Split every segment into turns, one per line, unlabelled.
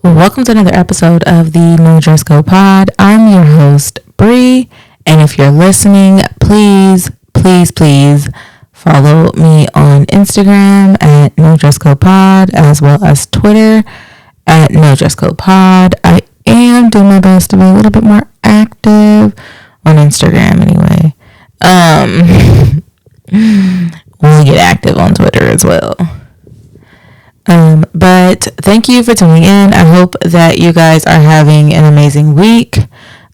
Welcome to another episode of the No Dress Code Pod. I'm your host, Bree, and if you're listening, please follow me on Instagram at No Dress Code Pod, as well as Twitter at No Dress Code Pod. I am doing my best to be a little bit more active on Instagram anyway. We'll get active on Twitter as well. But thank you for tuning in. I hope that you guys are having an amazing week.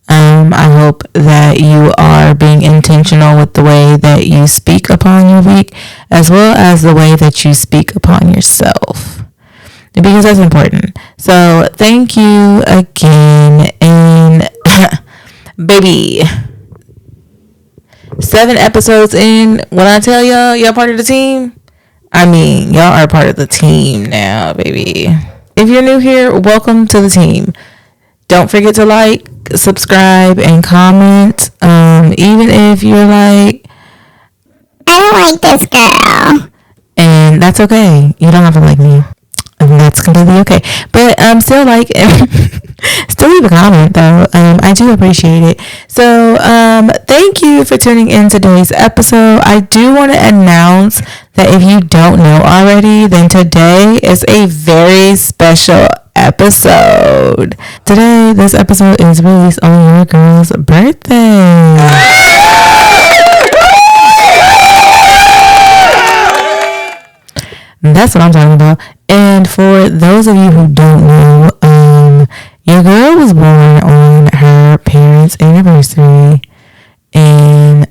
I hope that you are being intentional with the way that you speak upon your week, as well as the way that you speak upon yourself, because that's important. So thank you again. And baby, 7 episodes in, when I tell y'all part of the team, I mean, y'all are part of the team now, baby. If you're new here, welcome to the team. Don't forget to like, subscribe, and comment. Even if you're like, I don't like this girl. And that's okay. You don't have to like me. And that's completely okay. But still like, still leave a comment though. I do appreciate it. So thank you for tuning in today's episode. I do want to announce that if you don't know already, then today is a very special episode. Today, this episode is released on your girl's birthday. That's what I'm talking about. And for those of you who don't know, your girl was born on her parents' anniversary. And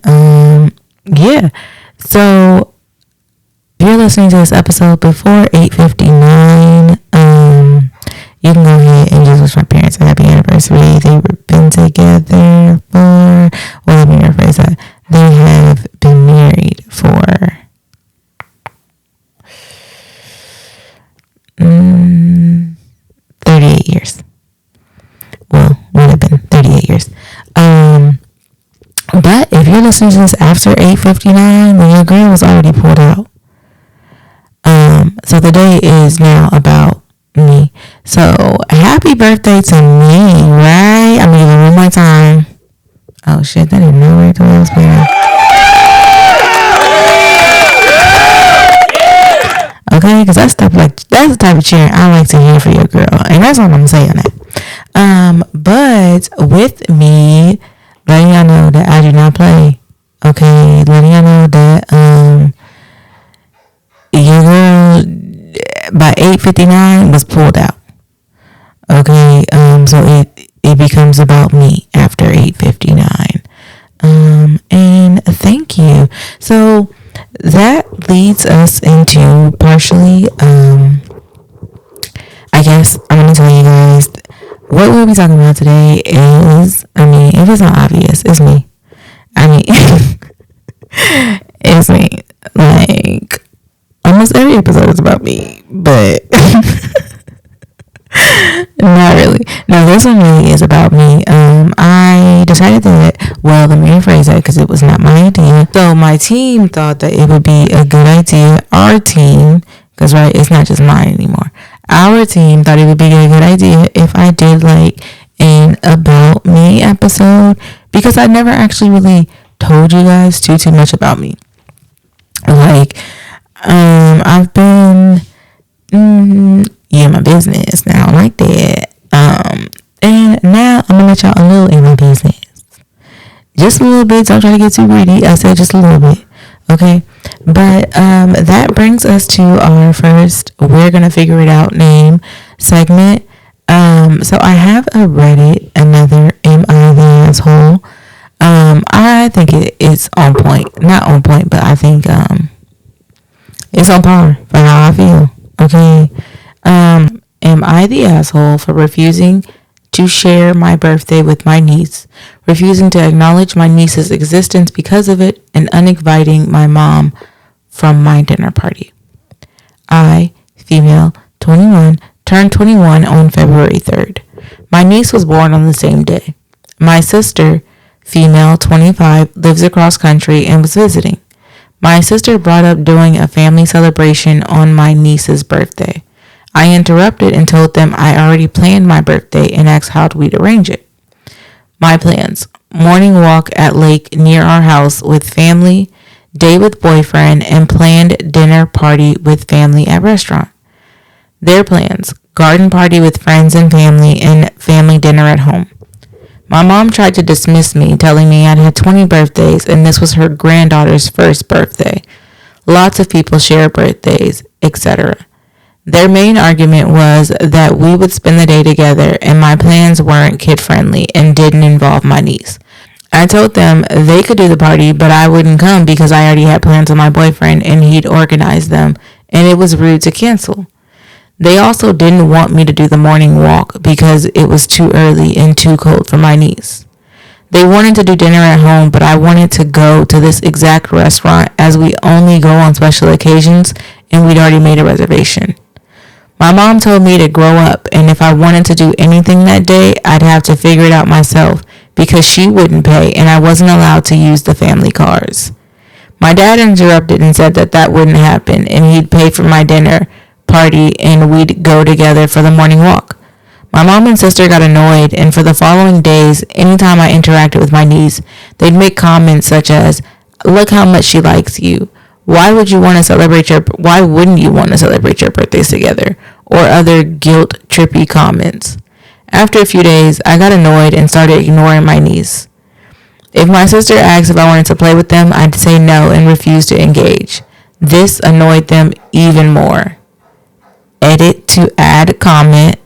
yeah. So if you're listening to this episode before 8:59, you can go ahead and just wish my parents a happy anniversary. They've been together for, well, let me rephrase that. They have been married for 38 years. Well, would have been 38 years. But if you're listening to this after 8:59, then your girl was already pulled out. So the day is now about me. So happy birthday to me, right? I'm gonna give it one more time. Oh shit, that didn't know where the hell was playing. Okay, because that's the type of cheering I like to hear for your girl, and that's what I'm saying that. But with me letting y'all know that I do not play. Okay, letting y'all know that your girl by 8:59 was pulled out. Okay, so it becomes about me after 8:59. And thank you. So that leads us into partially, I guess I'm going to tell you guys what we'll be talking about today is, I mean, if it's not obvious, it's me. I mean, it's me. Like, almost every episode is about me, but not really. No, this one really is about me. I decided that, well, let me rephrase that because it was not my idea. So my team thought that it would be a good idea. Our team, because right, it's not just mine anymore. Our team thought it would be a good idea if I did like an about me episode, because I never actually really told you guys too much about me. Like, I've been in my business now like that. And now I'm gonna let y'all a little in my business. Just a little bit. Don't try to get too greedy. I said just a little bit. Okay. But that brings us to our first We're Gonna Figure It Out name segment. So I have a Reddit, another Am I the Asshole? I think it's on point. Not on point, but I think it's on par for how I feel. Okay. Am I the asshole for refusing to share my birthday with my niece, refusing to acknowledge my niece's existence because of it, and uninviting my mom from my dinner party? I, female, 21, turned 21 on February 3rd. My niece was born on the same day. My sister, female, 25, lives across country and was visiting. My sister brought up doing a family celebration on my niece's birthday. I interrupted and told them I already planned my birthday and asked how we'd arrange it. My plans: morning walk at lake near our house with family, day with boyfriend, and planned dinner party with family at restaurant. Their plans: garden party with friends and family dinner at home. My mom tried to dismiss me, telling me I'd had 20 birthdays and this was her granddaughter's first birthday. Lots of people share birthdays, etc. Their main argument was that we would spend the day together and my plans weren't kid-friendly and didn't involve my niece. I told them they could do the party, but I wouldn't come because I already had plans with my boyfriend and he'd organize them, and it was rude to cancel. They also didn't want me to do the morning walk because it was too early and too cold for my niece. They wanted to do dinner at home, but I wanted to go to this exact restaurant as we only go on special occasions and we'd already made a reservation. My mom told me to grow up, and if I wanted to do anything that day, I'd have to figure it out myself because she wouldn't pay and I wasn't allowed to use the family cars. My dad interrupted and said that wouldn't happen and he'd pay for my dinner party and we'd go together for the morning walk. My mom and sister got annoyed, and for the following days, anytime I interacted with my niece, they'd make comments such as, "Look how much she likes you. Why wouldn't you want to celebrate your birthdays together?" Or other guilt-trippy comments. After a few days, I got annoyed and started ignoring my niece. If my sister asked if I wanted to play with them, I'd say no and refuse to engage. This annoyed them even more. Edit to add comment.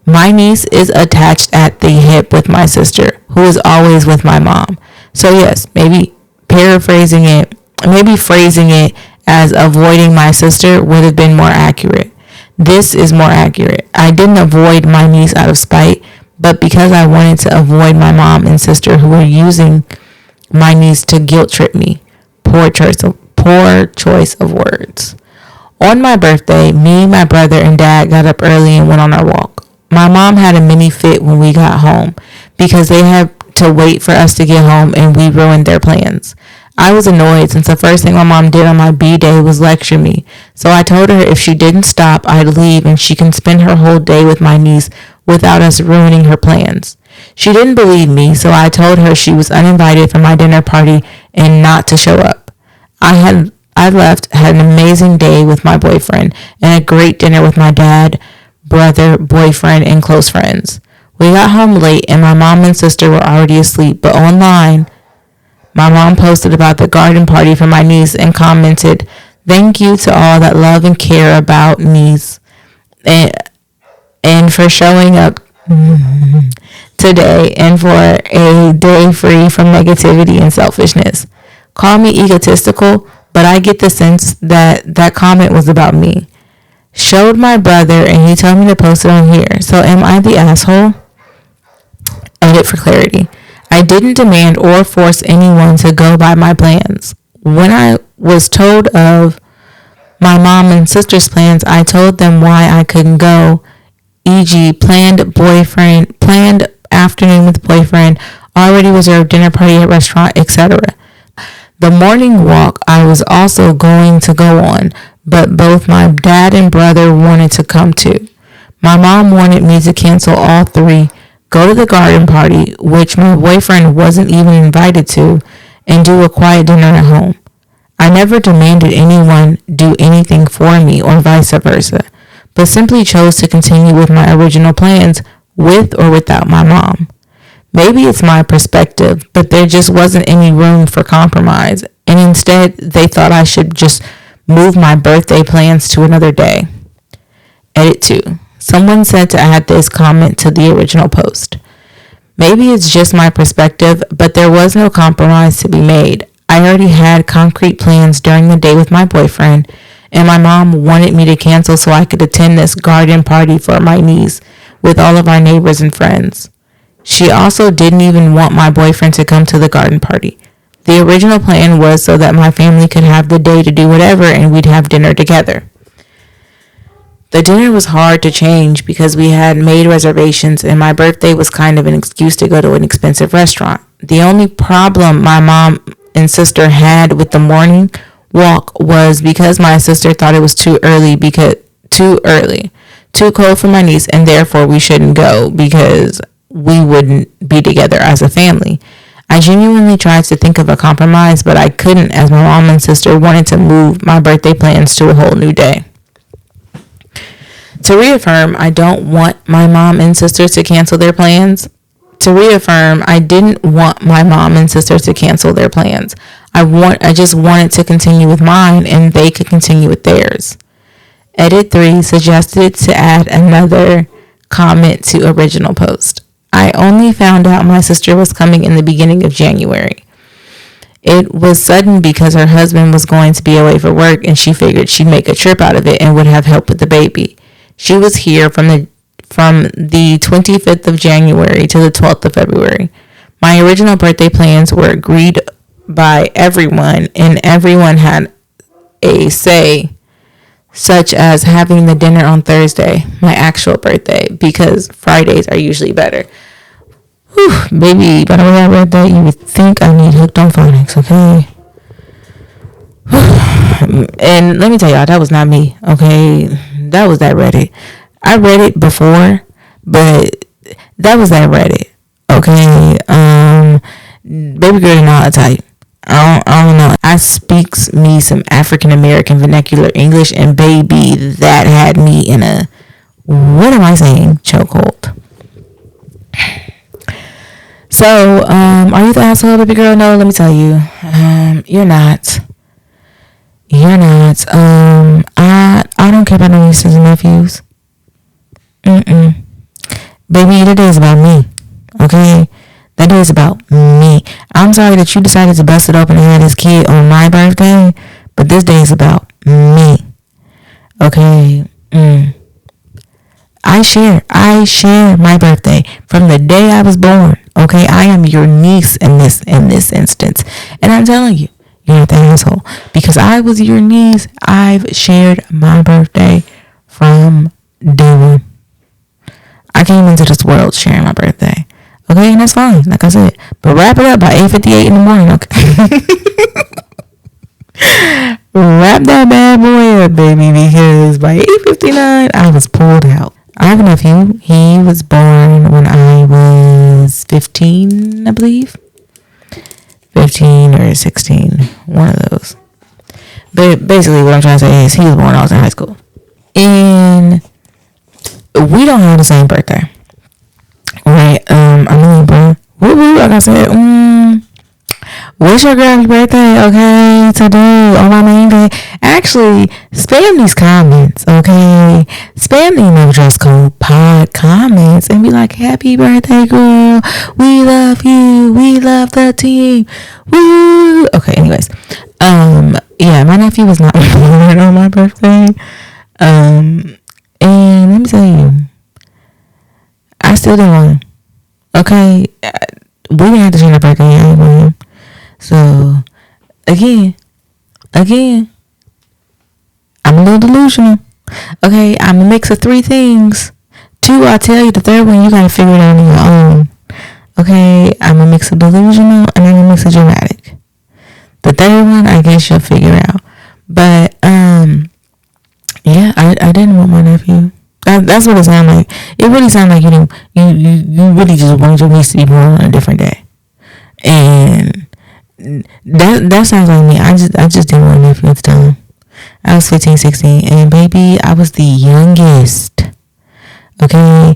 My niece is attached at the hip with my sister, who is always with my mom. So yes, maybe phrasing it as avoiding my sister would have been more accurate. This is more accurate. I didn't avoid my niece out of spite, but because I wanted to avoid my mom and sister who were using my niece to guilt trip me. Poor choice of words. On my birthday, me, my brother, and dad got up early and went on our walk. My mom had a mini fit when we got home because they had to wait for us to get home and we ruined their plans. I was annoyed since the first thing my mom did on my B-day was lecture me, so I told her if she didn't stop, I'd leave and she can spend her whole day with my niece without us ruining her plans. She didn't believe me, so I told her she was uninvited for my dinner party and not to show up. I left, had an amazing day with my boyfriend and a great dinner with my dad, brother, boyfriend, and close friends. We got home late and my mom and sister were already asleep, but online, my mom posted about the garden party for my niece and commented, "Thank you to all that love and care about niece and for showing up today and for a day free from negativity and selfishness." Call me egotistical, but I get the sense that comment was about me. Showed my brother and he told me to post it on here. So am I the asshole? Edit for clarity. I didn't demand or force anyone to go by my plans. When I was told of my mom and sister's plans, I told them why I couldn't go, e.g. planned afternoon with boyfriend, already reserved dinner party at restaurant, etc. The morning walk I was also going to go on, but both my dad and brother wanted to come too. My mom wanted me to cancel all three, go to the garden party, which my boyfriend wasn't even invited to, and do a quiet dinner at home. I never demanded anyone do anything for me or vice versa, but simply chose to continue with my original plans with or without my mom. Maybe it's my perspective, but there just wasn't any room for compromise, and instead they thought I should just move my birthday plans to another day. Edit 2. Someone said to add this comment to the original post. Maybe it's just my perspective, but there was no compromise to be made. I already had concrete plans during the day with my boyfriend, and my mom wanted me to cancel so I could attend this garden party for my niece with all of our neighbors and friends. She also didn't even want my boyfriend to come to the garden party. The original plan was so that my family could have the day to do whatever and we'd have dinner together. The dinner was hard to change because we had made reservations and my birthday was kind of an excuse to go to an expensive restaurant. The only problem my mom and sister had with the morning walk was because my sister thought it was too early too cold for my niece, and therefore we shouldn't go because we wouldn't be together as a family. I genuinely tried to think of a compromise, but I couldn't, as my mom and sister wanted to move my birthday plans to a whole new day. To reaffirm, I don't want my mom and sister to cancel their plans. To reaffirm, I didn't want my mom and sister to cancel their plans. I just wanted to continue with mine, and they could continue with theirs. Edit 3 suggested to add another comment to original post. I only found out my sister was coming in the beginning of January. It was sudden because her husband was going to be away for work, and she figured she'd make a trip out of it and would have help with the baby. She was here from the 25th of January to the 12th of February. My original birthday plans were agreed by everyone, and everyone had a say, such as having the dinner on Thursday, my actual birthday, because Fridays are usually better. Whew, baby, by the way I read that, you would think I need Hooked on Phonics, okay? And let me tell y'all, that was not me, okay? That was that Reddit. I read it before, but that was that Reddit, okay? Baby girl not a type. I don't know. I speaks me some African American vernacular English, and baby, that had me in a, what am I saying, chokehold. So, are you the asshole, baby girl? No, let me tell you, you're not. You're not. I don't care about no nieces and nephews. Baby, that day is about me. Okay? That day is about me. I'm sorry that you decided to bust it open and have this kid on my birthday, but this day is about me. Okay? I share my birthday from the day I was born. Okay? I am your niece in this instance. And I'm telling you, you're not the asshole. Because I was your niece, I've shared my birthday from day one. I came into this world sharing my birthday. Okay, and that's fine, like I said. But wrap it up by 8:58 in the morning, okay? Wrap that bad boy up, baby, because by 8:59, I was pulled out. I have a nephew. He was born when I was 15, I believe. 15 or 16, one of those. But basically what I'm trying to say is he was born when I was in high school. And we don't have the same birthday. Right, I'm a Libra. Like I said, wish your girl happy birthday, okay, today on my main day. Actually, spam these comments, okay? Spam the email dress code pod comments and be like, happy birthday, girl. We love you. We love the team. Woo. Okay, anyways. Yeah, my nephew was not born on my birthday. And let me tell you, I still didn't want him. Okay, we didn't have to change our birthday. I didn't want him. So, again, I'm a little delusional. Okay, I'm a mix of 3 things. 2, I'll tell you. The 3rd one, you gotta figure it out on your own. Okay, I'm a mix of delusional and I'm a mix of dramatic. The 3rd one, I guess you'll figure out. But, yeah, I didn't want my nephew. That's what it sounded like. It really sounded like you really just wanted your niece to be born on a different day, and that sounds like me. I just didn't want a nephew at the time. I was 15, 16, and baby, I was the youngest. Okay,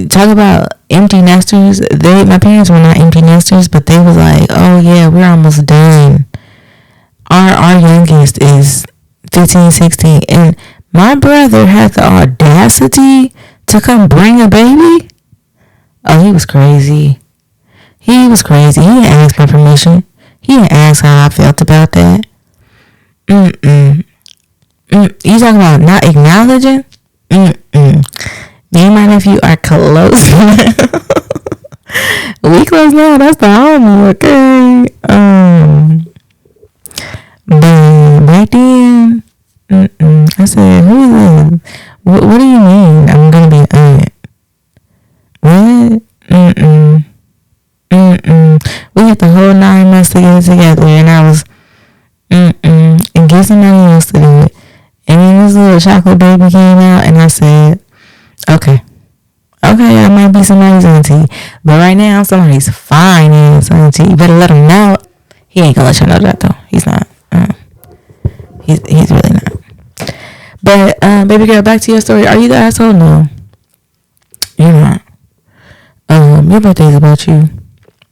talk about empty nesters. My parents were not empty nesters, but they was like, oh yeah, we're almost done. Our youngest is 15, 16, and my brother had the audacity to come bring a baby. Oh, he was crazy. He didn't ask my permission. He didn't ask how I felt about that. You talking about not acknowledging? Me and my nephew are close. We close now. That's the homie, okay? But back then, I said, who is this? What do you mean I'm gonna be an aunt? What? We had the whole 9 months to get it together, and I was and get somebody else to do it. And then this little chocolate baby came out, and I said, Okay. Okay, I might be somebody's auntie, but right now I'm somebody's fine ass auntie. You better let him know. He ain't gonna let you know that though. He's not. He's really not. But baby girl, back to your story. Are you the asshole? No, you're not. Your birthday is about you,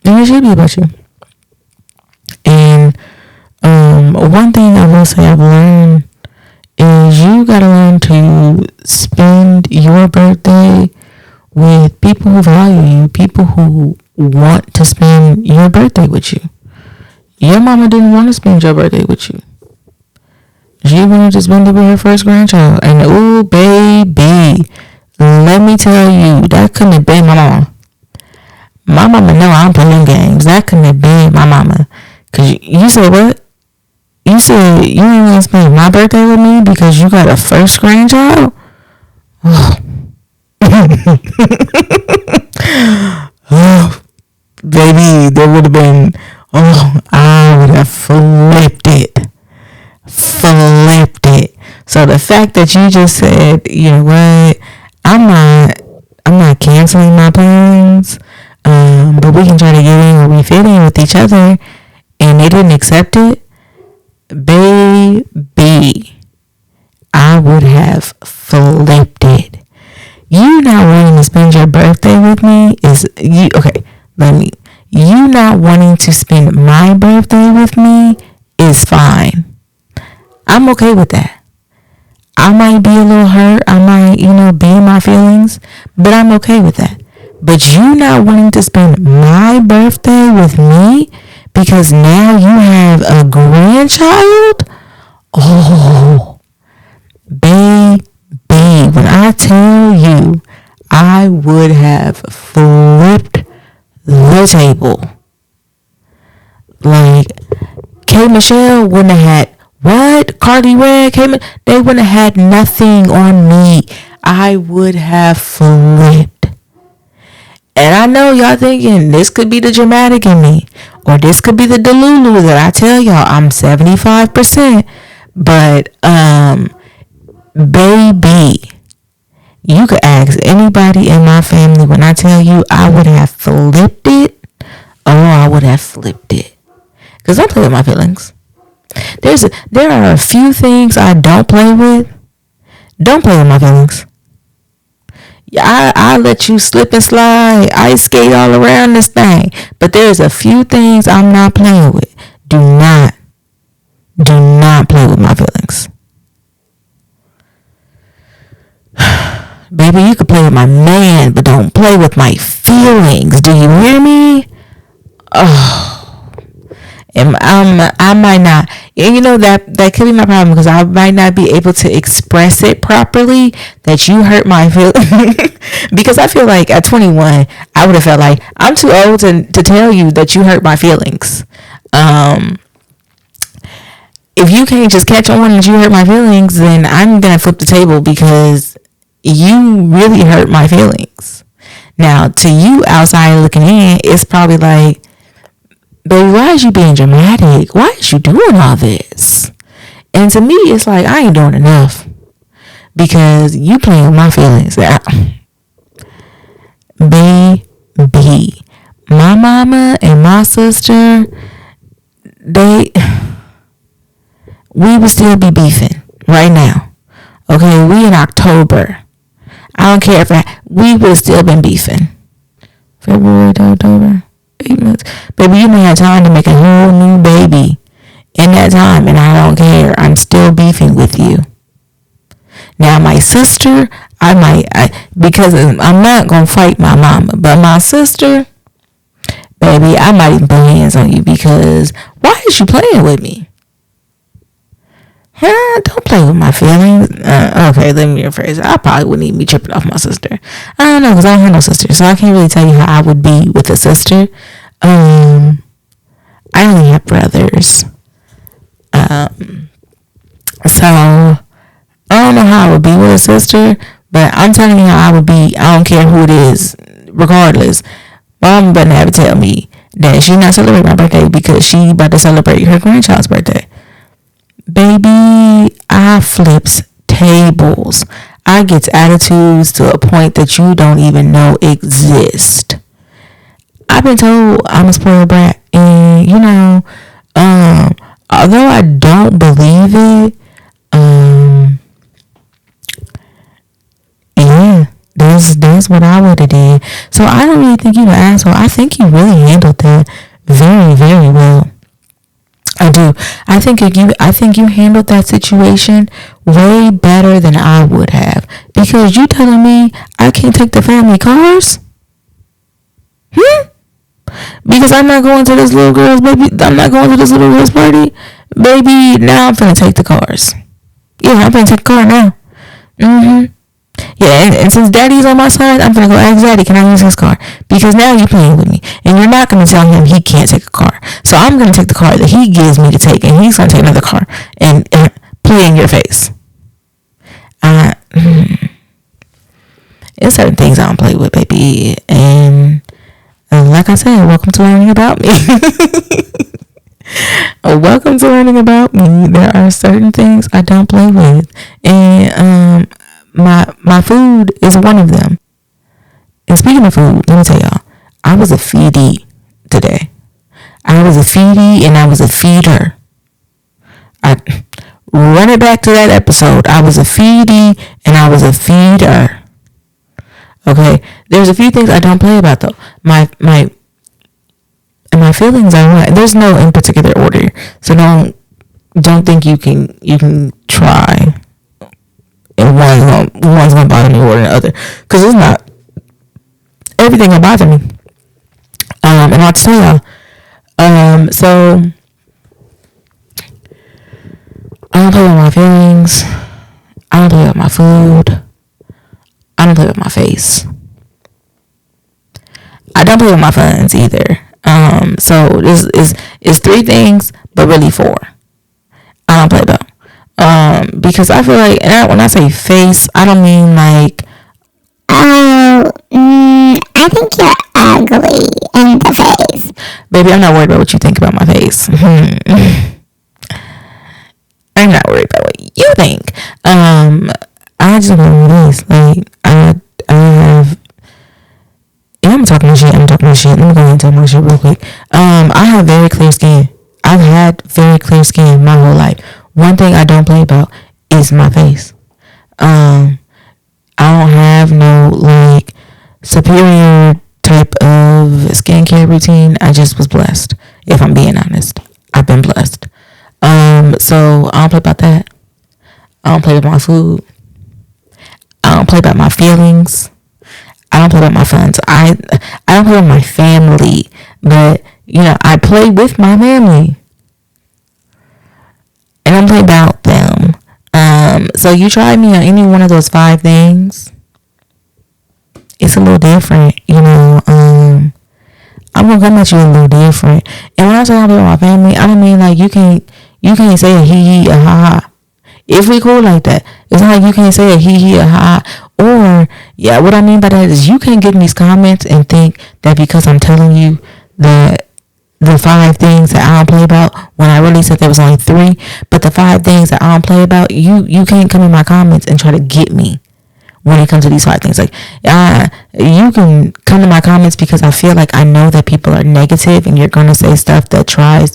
and it should be about you. And one thing I will say I've learned is you gotta learn to spend your birthday with people who value you, people who want to spend your birthday with you. Your mama didn't want to spend your birthday with you. She wanted to spend it with her first grandchild. And ooh, baby, let me tell you, that couldn't have been my mama. My mama know I'm playing games. That couldn't have been my mama. Because you said what? You said you ain't going to spend my birthday with me because you got a first grandchild? Oh. Oh, baby, there would have been, I would have flipped it. So the fact that you just said, you know what, I'm not canceling my plans, but we can try to get in or we fit in with each other, and they didn't accept it, baby, I would have flipped it. You not wanting to spend your birthday with me is you okay, you not wanting to spend my birthday with me is fine. I'm okay with that. I might be a little hurt, I might, be in my feelings, but I'm okay with that. But you not wanting to spend my birthday with me because now you have a grandchild? Oh, baby, when I tell you, I would have flipped the table. Like, K. Michelle wouldn't have had, what? Cardi Red, they wouldn't have had nothing on me. I would have flipped. And I know y'all thinking this could be the dramatic in me, or this could be the Delulu that I tell y'all I'm 75%. But, baby, you could ask anybody in my family when I tell you I would have flipped it. Oh, I would have flipped it. Because I play with my feelings. There are a few things I don't play with. Don't play with my feelings. I let you slip and slide, ice skate all around this thing. But there's a few things I'm not playing with. Do not play with my feelings. Baby, you can play with my man, but don't play with my feelings. Do you hear me? Oh. And I might not, and that could be my problem because I might not be able to express it properly that you hurt my feelings. Because I feel like at 21, I would have felt like I'm too old to tell you that you hurt my feelings. If you can't just catch on that you hurt my feelings, then I'm going to flip the table because you really hurt my feelings. Now, to you outside looking in, it's probably like, baby, why is you being dramatic? Why is you doing all this? And to me, it's like, I ain't doing enough. Because you playing with my feelings. Baby, my mama and my sister, we would still be beefing right now. Okay, we in October. I don't care if we would have still been beefing. February to October. 8 months. Baby, you may have time to make a whole new baby in that time, and I don't care. I'm still beefing with you. Now, my sister, because I'm not going to fight my mama, but my sister, baby, I might even put hands on you because why is you playing with me? Don't play with my feelings. Okay, let me rephrase it. I probably wouldn't even be tripping off my sister. I don't know because I don't have no sister, so I can't really tell you how I would be with a sister. I only have brothers. So I don't know how I would be with a sister, but I'm telling you how I would be. I don't care who it is, regardless. Mom better never tell me that she not celebrating my birthday because she about to celebrate her grandchild's birthday. Baby, I flips tables. I get attitudes to a point that you don't even know exist. I've been told I'm a spoiled brat, and although I don't believe it, yeah, that's what I would have did. So I don't really think you're an asshole. I think you really handled that very, very well. I do. I think you handled that situation way better than I would have. Because you telling me I can't take the family cars? Because I'm not going to this little girl's baby. I'm not going to this little girl's party. Baby, now I'm finna take the cars. Yeah, I'm finna take the car now. Yeah, and since daddy's on my side, I'm gonna go ask daddy, can I use his car? Because now you're playing with me. And you're not gonna tell him he can't take a car. So I'm gonna take the car that he gives me to take, and he's gonna take another car and play in your face. There's certain things I don't play with, baby. And like I said, welcome to learning about me. Welcome to learning about me. There are certain things I don't play with. And my food is one of them. And speaking of food, let me tell y'all, I was a feedie today. I was a feedie and I was a feeder. I run it back to that episode. I was a feedie and I was a feeder. Okay, there's a few things I don't play about though. My feelings are what. There's no in particular order, so don't think you can try. And one's gonna bother me more than the other, because it's not. Everything will bother me. And I'll tell y'all. So I don't play with my feelings. I don't play with my food. I don't play with my face. I don't play with my funds either. So this is 3 things, but really 4. I don't play though. Because I feel like, and when I say face, I don't mean like,
I think you're ugly in the face.
Baby, I'm not worried about what you think about my face. I'm not worried about what you think. I just know what it is. Like, I have, and I'm talking shit. Let me go ahead and tell my shit real quick. I have very clear skin. I've had very clear skin my whole life. One thing I don't play about is my face. I don't have no like superior type of skincare routine. I just was blessed. If I'm being honest, I've been blessed. So I don't play about that. I don't play with my food. I don't play about my feelings. I don't play about my friends. I don't play with my family, but I play with my family, and I don't play about them. So you try me on any one of those 5 things, it's a little different, I'm gonna come at you a little different. And when I say I play with my family, I don't mean like you can't say a hee hee a ha ha. If we cool like that, it's not like you can't say a hee hee a ha ha. Or what I mean by that is you can't get in these comments and think that because I'm telling you that the 5 things that I don't play about, when I really said there was only 3, but the 5 things that I don't play about, you can't come in my comments and try to get me when it comes to these 5 things. Like, you can come to my comments because I feel like I know that people are negative and you're going to say stuff that tries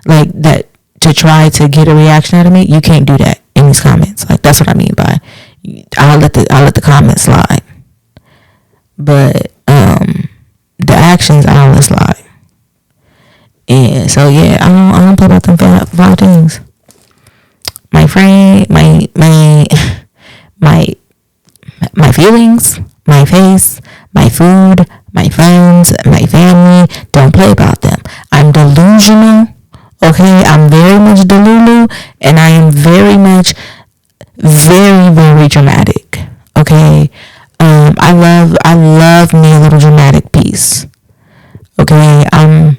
like that to try to get a reaction out of me. You can't do that in these comments. Like, that's what I mean by I'll let the comments slide, but the actions I'll let slide. And so I don't play about them 5 things. My friend, my feelings, my face, my food, my friends, my family. Don't play about them. I'm delusional. Okay, I'm very much delulu, and I am very much, very, very dramatic. Okay, I love me a little dramatic piece. Okay, I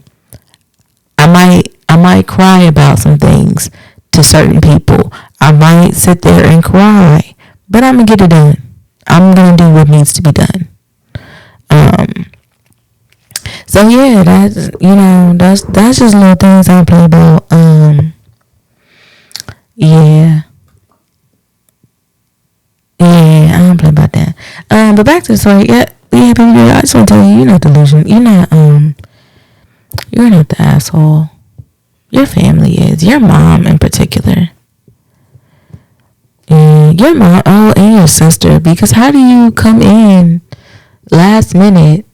might cry about some things to certain people. I might sit there and cry, but I'm gonna get it done. I'm gonna do what needs to be done. So that's just little things I play about. I But back to the story. Yeah, baby girl, I just want to tell you, you're not delusional. You're not the asshole. Your family is. Your mom in particular. And your mom, and your sister. Because how do you come in last minute?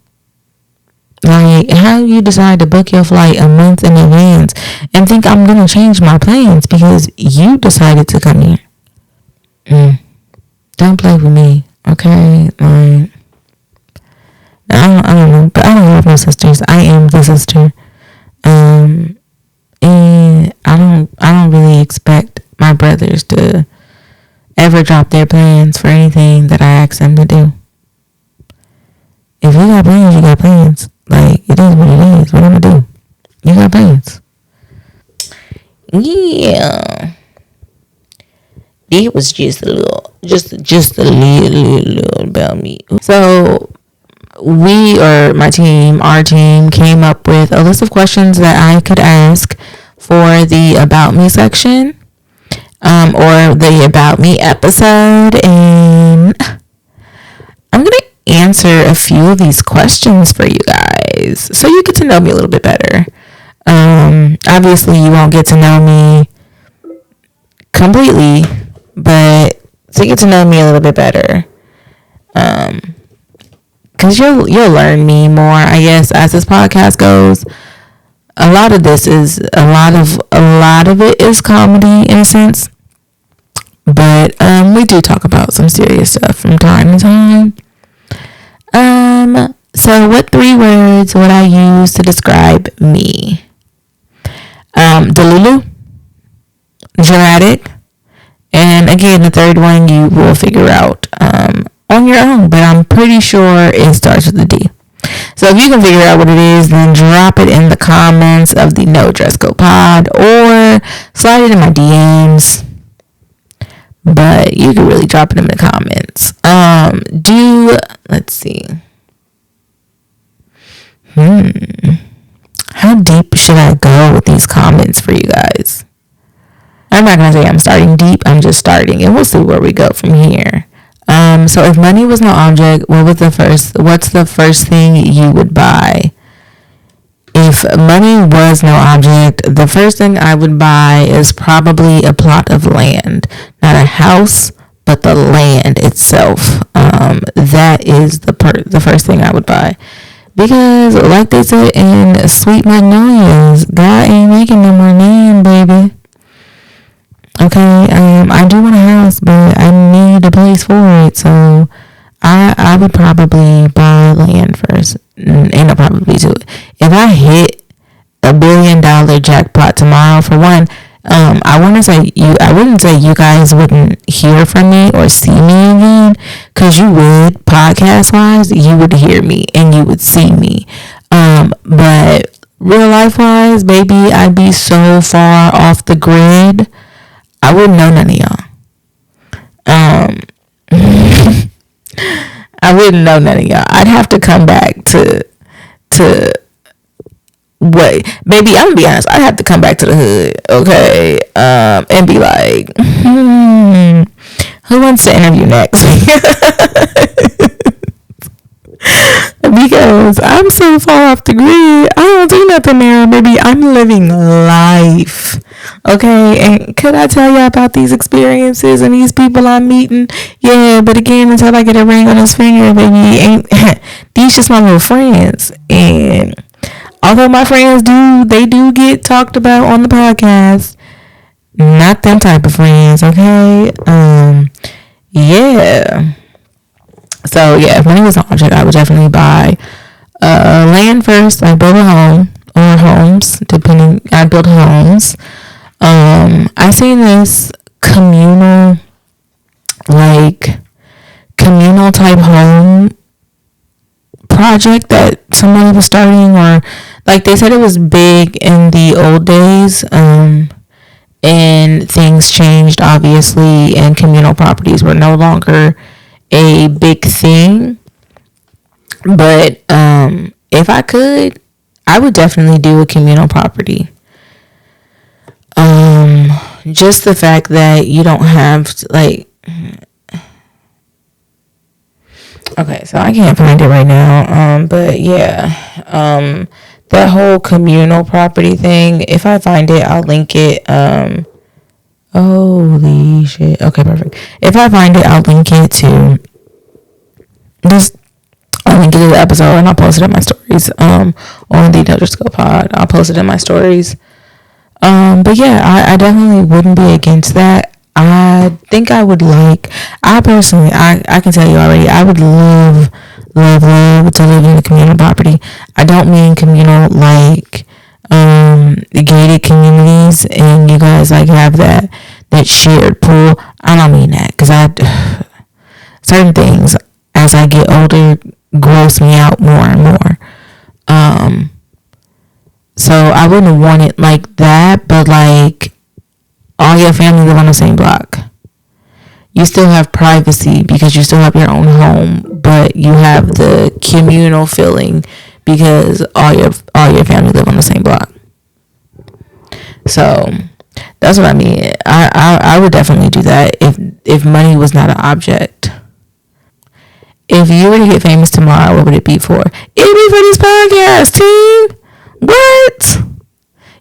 Like, how you decide to book your flight a month in advance and think I'm going to change my plans because you decided to come here? Don't play with me, okay? Like, I don't know, but I don't have no sisters. I am the sister. And I don't really expect my brothers to ever drop their plans for anything that I ask them to do. If you got plans, you got plans. Like, it is what it is. What I'm gonna do? You got plans. Yeah. It was just a little about me. So our team came up with a list of questions that I could ask for the About Me section, or the About Me episode, and I'm gonna answer a few of these questions for you guys so you get to know me a little bit better. Obviously you won't get to know me completely, but to get to know me a little bit better, because you'll learn me more, I guess, as this podcast goes. A lot of it is comedy in a sense, but we do talk about some serious stuff from time to time. So what 3 words would I use to describe me? Delulu, dramatic, and again, the third one you will figure out on your own, but I'm pretty sure it starts with a D. So if you can figure out what it is, then drop it in the comments of the No Dress Code Pod or slide it in my DMs. But you can really drop it in the comments. Let's see. How deep should I go with these comments for you guys? I'm not going to say I'm starting deep. I'm just starting, and we'll see where we go from here. So if money was no object, what's the first thing you would buy? If money was no object, the first thing I would buy is probably a plot of land. Not a house, but the land itself. That is the first thing I would buy. Because like they said in Sweet Magnolias, God ain't making no more land, baby. Okay, I do want a house, but I need a place for it, so I would probably buy land first. Ain't no probably to it. If I hit $1 billion jackpot tomorrow, for one, I wouldn't say you guys wouldn't hear from me or see me again, because you would, podcast wise, you would hear me and you would see me. But real life wise, baby, I'd be so far off the grid, I wouldn't know none of y'all. I wouldn't know none of y'all. I'd have to come back to what, baby, I'm gonna be honest, I'd have to come back to the hood, okay, and be like, who wants to interview next? Because I'm so far off the grid, I don't do nothing there, baby. I'm living life, okay? And could I tell you about these experiences and these people I'm meeting? Yeah, but again, until I get a ring on his finger, baby, these just my little friends. And although my friends do get talked about on the podcast, not them type of friends, okay? Yeah. So yeah, if money was an object, I would definitely buy land first. I build a home or homes, depending. I build homes. I seen this communal type home project that somebody was starting, or like they said it was big in the old days. And things changed, obviously, and communal properties were no longer a big thing. But if I could, I would definitely do a communal property. Just the fact that you don't have to, like, Okay, so I can't find it right now. But yeah, that whole communal property thing. If I find it, I'll link it. Holy shit. Okay, perfect. If I find it, I'll link it to this. I'll link it to the episode and I'll post it in my stories. On the Underscore Pod. I'll post it in my stories. But yeah, I definitely wouldn't be against that. I think I would like, I personally, I can tell you already, I would love to live in a communal property. I don't mean communal like, gated communities and you guys like have that shared pool. I don't mean that because certain things as I get older gross me out more and more. So I wouldn't want it like that, but like all your family live on the same block. You still have privacy because you still have your own home, but you have the communal feeling because all your family live on the same block. So that's what I mean. I would definitely do that if money was not an object. If you were to get famous tomorrow, what would it be for? It'd be for this podcast, team. What?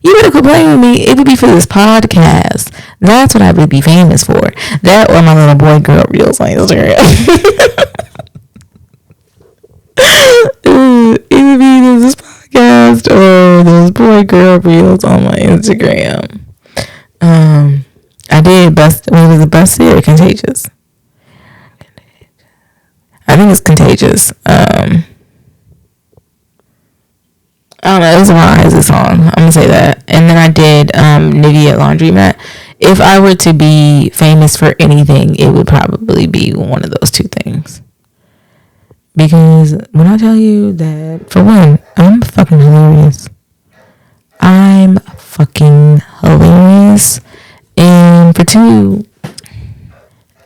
You better quit playing with me. It would be for this podcast. That's what I would be famous for. That or my little boy girl reels on Instagram. It would be this podcast or those boy girl reels on my Instagram. I did best. What was the best series? Contagious. I think it's Contagious. I don't know, it was around as a song. I'm gonna say that. And then I did Nivea Laundromat. If I were to be famous for anything, it would probably be one of those two things. Because when I tell you that, for one, I'm fucking hilarious. I'm fucking hilarious. And for two,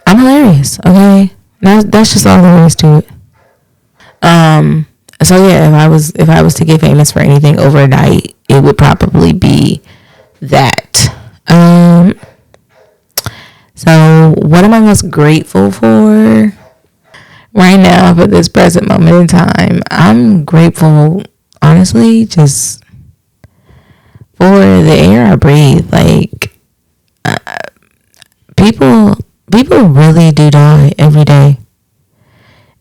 I'm hilarious, okay? That's just all there is to it. So yeah, if I was to get famous for anything overnight, it would probably be that. So what am I most grateful for right now for this present moment in time? I'm grateful, honestly, just for the air I breathe. Like, people really do die every day.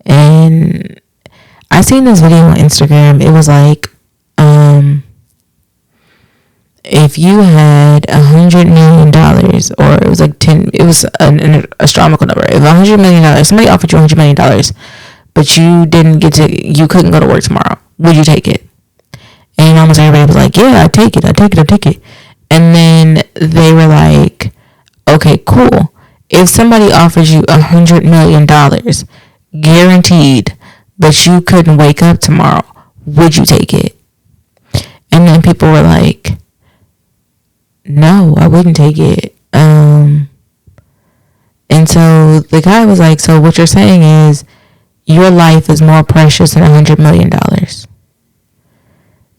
And I seen this video on Instagram. It was like, if you had $100 million, or it was like 10, it was an astronomical number. If $100 million, somebody offered you $100 million, but you couldn't go to work tomorrow, would you take it? And almost everybody was like, yeah, I'd take it. And then they were like, okay, cool. If somebody offers you $100 million, guaranteed, but you couldn't wake up tomorrow, would you take it? And then people were like, no, I wouldn't take it. And so the guy was like, so what you're saying is your life is more precious than $100 million.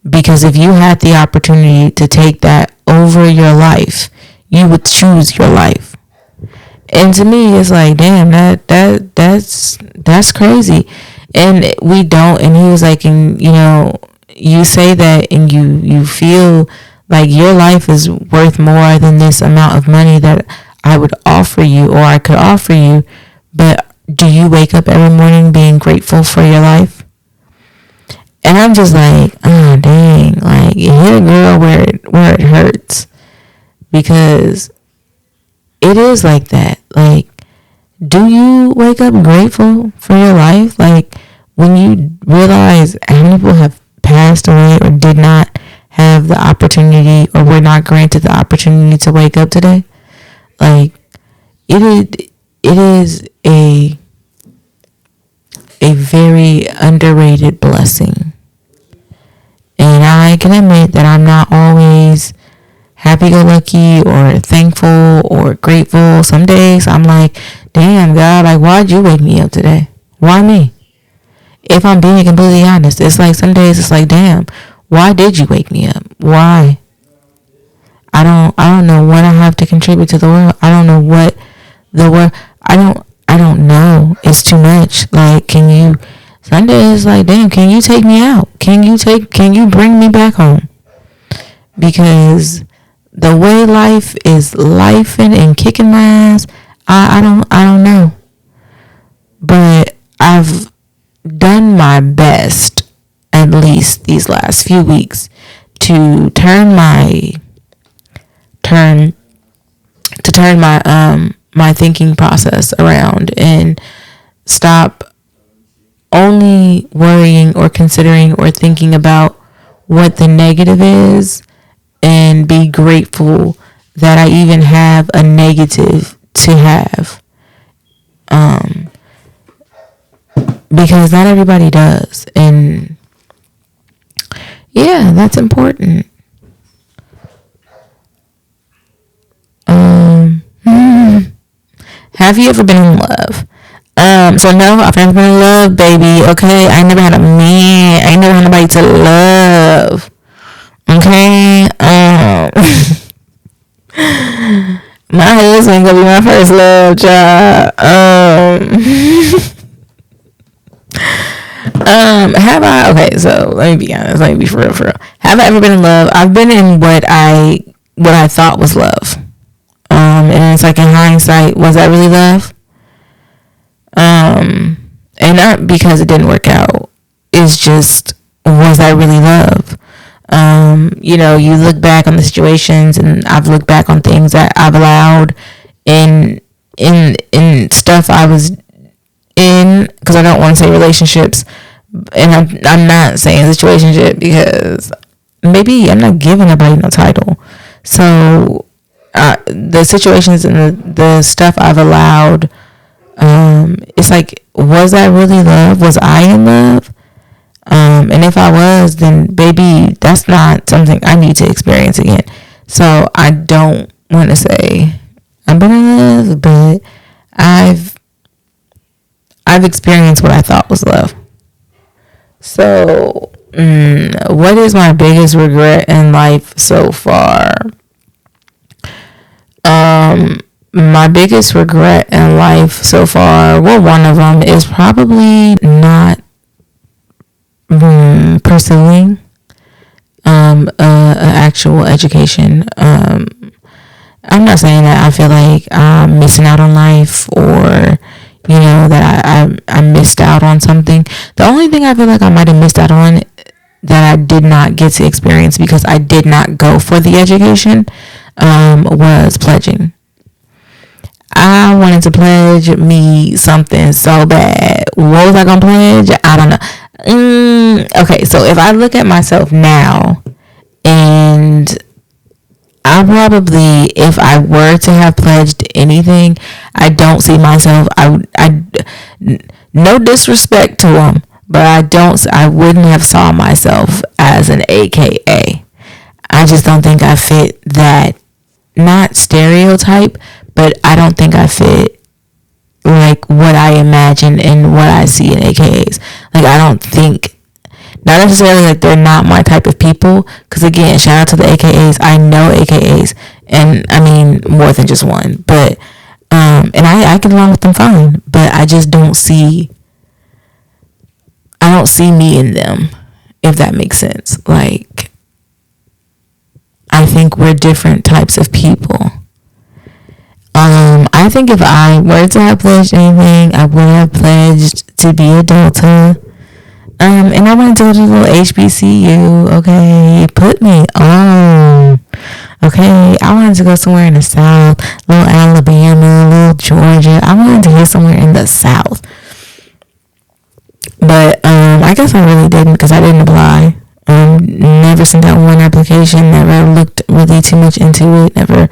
Because if you had the opportunity to take that over your life, you would choose your life. And to me, it's like, damn, that's crazy. And we don't. And he was like, and you say that, and you feel like your life is worth more than this amount of money that I would offer you, or I could offer you. But do you wake up every morning being grateful for your life? And I'm just like, oh dang, like you hit a girl where it hurts, because it is like that. Like, do you wake up grateful for your life? Like, when you realize how many people have passed away or did not have the opportunity, or were not granted the opportunity to wake up today, like it is a very underrated blessing. And I can admit that I'm not always happy-go-lucky or thankful or grateful. Some days I'm like, damn, God, like, why'd you wake me up today? Why me? If I'm being completely honest, it's like some days it's like, damn, why did you wake me up? Why? I don't know what I have to contribute to the world. I don't know what the world, I I don't know. It's too much. Like, Sunday is like, damn, can you take me out? Can you bring me back home? Because the way life is lifing and kicking my ass, I don't know. But I've done my best, at least these last few weeks, to turn my my thinking process around and stop only worrying or considering or thinking about what the negative is, and be grateful that I even have a negative to have. Because not everybody does. And yeah, that's important. Have you ever been in love? So no, I've never been in love, baby. Okay, I never had a man. I never had nobody to love. Okay, my husband gonna be my first love, child. Have I? Okay, so let me be honest. Let me be for real. Have I ever been in love? I've been in what I thought was love. And it's like, in hindsight, was that really love? And not because it didn't work out. It's just, was that really love? You look back on the situations, and I've looked back on things that I've allowed in stuff I was in, because I don't want to say relationships, and I'm not saying situationship, because maybe I'm not giving nobody no title. So the situations and the stuff I've allowed, it's like, was that really love? Was I in love? And if I was, then baby, that's not something I need to experience again. So I don't want to say I've been in love, but I've experienced what I thought was love. So, what is my biggest regret in life so far? My biggest regret in life so far, well, one of them is probably not pursuing an actual education. I'm not saying that I feel like I'm missing out on life, or that I missed out on something. The only thing I feel like I might have missed out on that I did not get to experience because I did not go for the education was pledging. I wanted to pledge me something so bad. What was I gonna pledge? I don't know. Okay, so if I look at myself now, and I probably, if I were to have pledged anything, I don't see myself. No disrespect to them, but I wouldn't have saw myself as an AKA. I just don't think I fit that, not stereotype, but I don't think I fit like what I imagine and what I see in AKAs. Like, I don't think, not necessarily like they're not my type of people, because again, shout out to the AKAs. I know AKAs, and I mean more than just one, but and I get along with them fine, but I just don't see me in them, if that makes sense. Like, I think we're different types of people. I think if I were to have pledged anything, I would have pledged to be a Delta. And I wanted to go to a little HBCU, okay? Put me on, okay? I wanted to go somewhere in the South, little Alabama, little Georgia. I wanted to go somewhere in the South. But I guess I really didn't, because I didn't apply. Never sent out one application, never looked really too much into it, never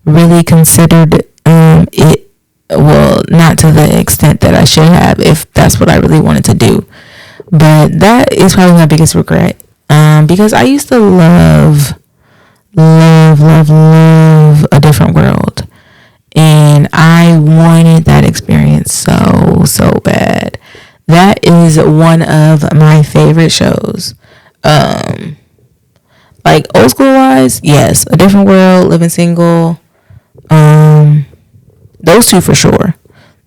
really considered it, well, not to the extent that I should have, if that's what I really wanted to do. But that is probably my biggest regret, because I used to love a different world, and I wanted that experience so bad. That is one of my favorite shows. Like, old school wise, yes, A Different World, Living Single, those two for sure.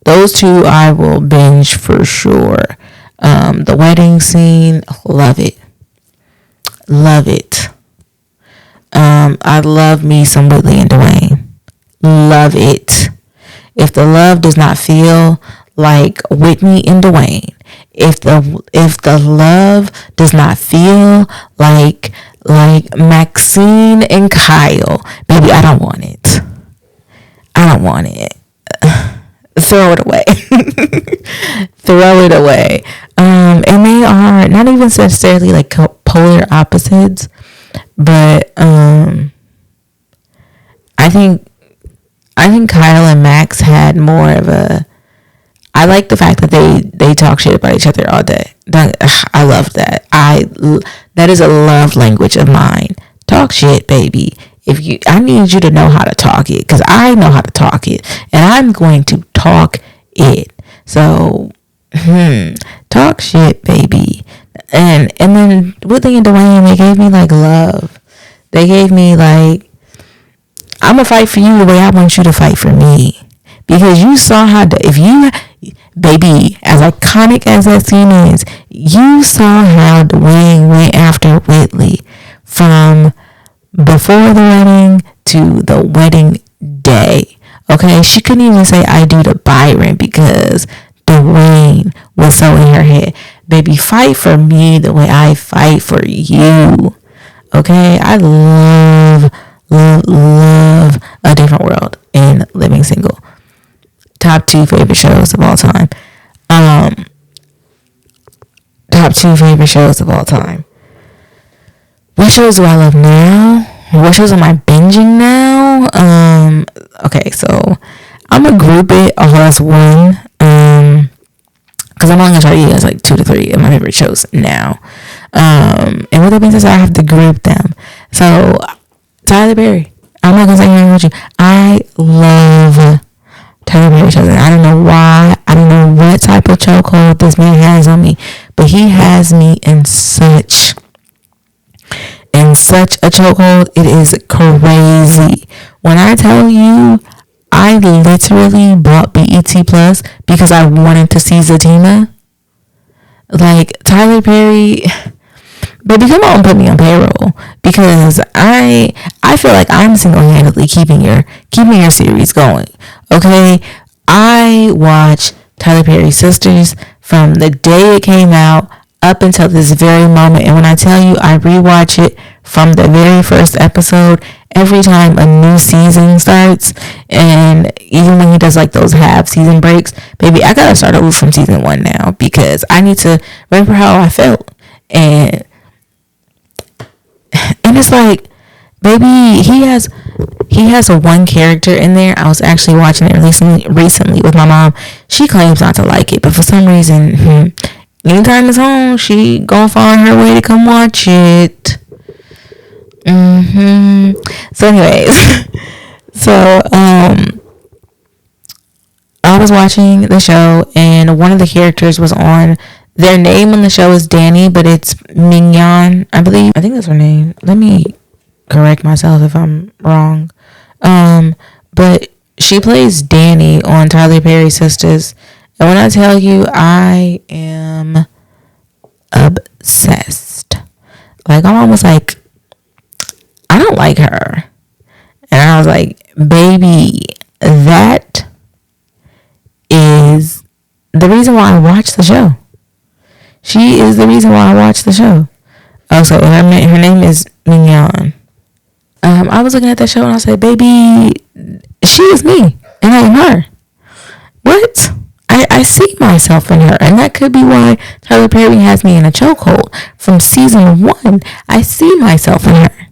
those two I will binge for sure. The wedding scene, love it. Love it. I love me some Whitley and Dwayne. Love it. If the love does not feel like Whitney and Dwayne, if the love does not feel like Maxine and Kyle, baby, I don't want it. I don't want it. Throw it away. Throw it away. And they are not even necessarily like polar opposites, but I think Kyle and Max had more of a. I like the fact that they talk shit about each other all day. I love that. That is a love language of mine. Talk shit, baby. I need you to know how to talk it, because I know how to talk it, and I'm going to talk it. So, talk shit, baby. And then Whitley and Dwayne, they gave me like love. They gave me like, I'm gonna fight for you the way I want you to fight for me, because you saw how baby, as iconic as that scene is, you saw how Dwayne went after Whitley from before the wedding to the wedding day. Okay, she couldn't even say I do to Byron because Dwayne was so in her head. Baby, fight for me the way I fight for you. Okay, I love A Different World and Living Single. Top 2 favorite shows of all time. Top 2 favorite shows of all time. What shows do I love now? What shows am I binging now? Okay, so I'm gonna group it all as one. Because I'm only gonna try to use like 2 to 3 of my favorite shows now. And with that being said, I have to group them. So Tyler Perry. I'm not gonna say anything about you. I love Tyler Perry shows, and I don't know why. I don't know what type of chokehold this man has on me, but he has me in such a chokehold. It is crazy. When I tell you, I literally bought BET Plus because I wanted to see Zatina. Like, Tyler Perry, baby, come on, put me on payroll, because I feel like I'm single-handedly keeping your series going. Okay, I watch Tyler Perry Sisters from the day it came out up until this very moment, and when I tell you I rewatch it from the very first episode every time a new season starts, and even when he does like those half season breaks, baby, I gotta start over from season 1 now, because I need to remember how I felt. And it's like, baby, he has a one character in there. I was actually watching it recently with my mom. She claims not to like it, but for some reason, anytime it's on, she gonna find her way to come watch it. So anyways, so I was watching the show, and one of the characters was on. Their name on the show is Danny, but it's Mignon, I believe. I think that's her name. Let me correct myself if I'm wrong. But she plays Danny on Tyler Perry Sisters, and when I tell you, I am obsessed. Like, I'm almost like, I don't like her. And I was like, baby, that is the reason why I watch the show. She is the reason why I watch the show. Oh, so her name is Mignon. I was looking at that show and I said, baby, she is me and I am her. What? I see myself in her, and that could be why Tyler Perry has me in a chokehold from season 1. I see myself in her.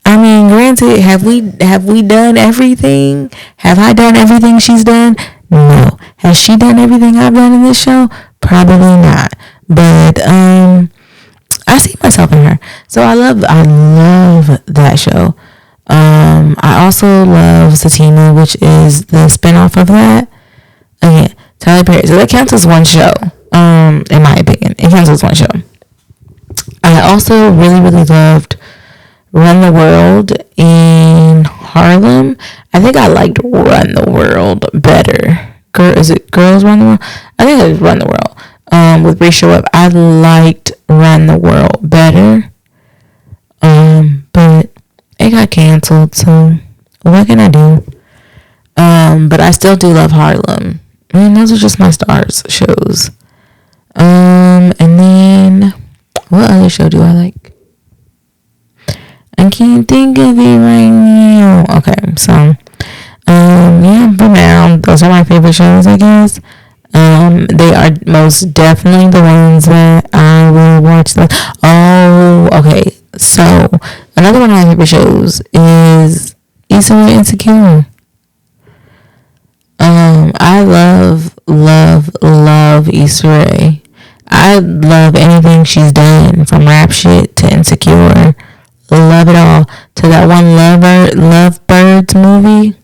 I mean, granted, have we done everything? Have I done everything she's done? No. Has she done everything I've done in this show? Probably not. But I see myself in her. So I love that show. I also love Zatina, which is the spinoff of that. Again, Tyler Perry. So that counts as one show. In my opinion, it counts as one show. I also really, really loved Run the World in Harlem. I think I liked Run the World better Is it Girls Run the World? I think it was Run the World. With Bree Show Up. I liked Run the World better. But it got canceled, so what can I do? But I still do love Harlem. I mean, those are just my stars shows. And then what other show do I like? I can't think of it right now. Okay, so yeah, for now, those are my favorite shows, I guess. They are most definitely the ones that I will watch. Okay. So another one of my favorite shows is Issa Rae Insecure. I love Issa Rae. I love anything she's done, from rap shit to Insecure. Love it all. To that one Lovebirds movie.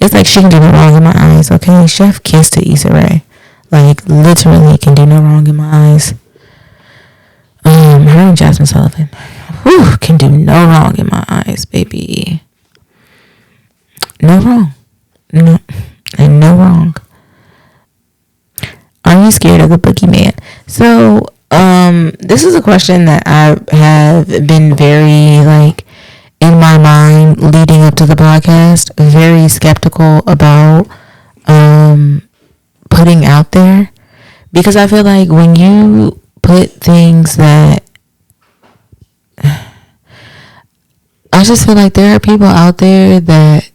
It's like she can do no wrong in my eyes, okay? Chef kiss to Issa Rae. Like, literally can do no wrong in my eyes. Her and Jasmine Sullivan. Whew, can do no wrong in my eyes, baby. No wrong. No. And no wrong. Are you scared of the boogeyman? So, this is a question that I have been very, in my mind leading up to the podcast, very skeptical about putting out there, because I feel like when you put things that, I just feel like there are people out there that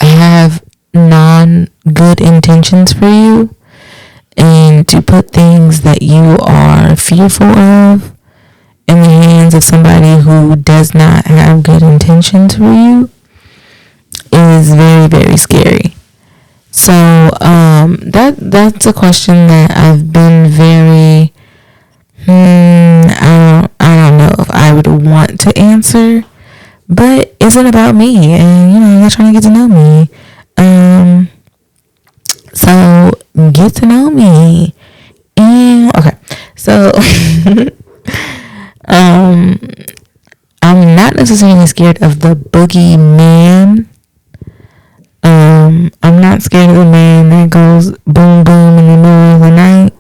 have non-good intentions for you, and to put things that you are fearful of in the hands of somebody who does not have good intentions for you is very, very scary. So that's a question that I've been very I don't know if I would want to answer, but it's not about me, and you're trying to get to know me. So get to know me. Okay, so I'm not necessarily scared of the boogeyman. I'm not scared of the man that goes boom boom in the middle of the night.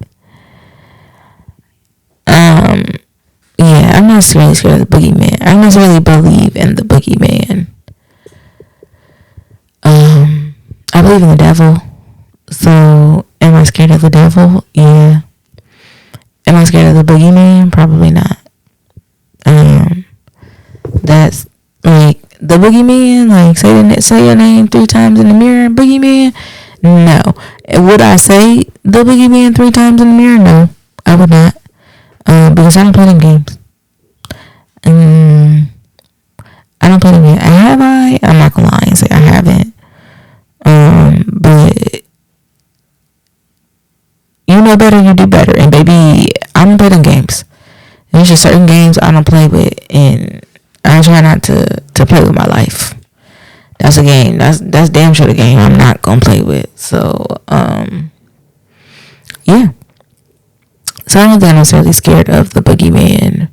Yeah, I'm not really scared of the boogeyman. I don't necessarily believe in the boogeyman. I believe in the devil. So, am I scared of the devil? Yeah. Am I scared of the boogeyman? Probably not. That's like the boogeyman. Like say your name 3 times in the mirror. Boogeyman. No. Would I say the boogeyman 3 times in the mirror? No, I would not. Because I don't play them games. I don't play them games. Have I? I'm not gonna lie and say I haven't. But you know better, you do better. And baby, I don't play them games. There's just certain games I don't play with, and I try not to play with my life. That's a game. That's damn sure the game I'm not gonna play with. So, yeah. So I don't think I'm necessarily scared of the boogeyman.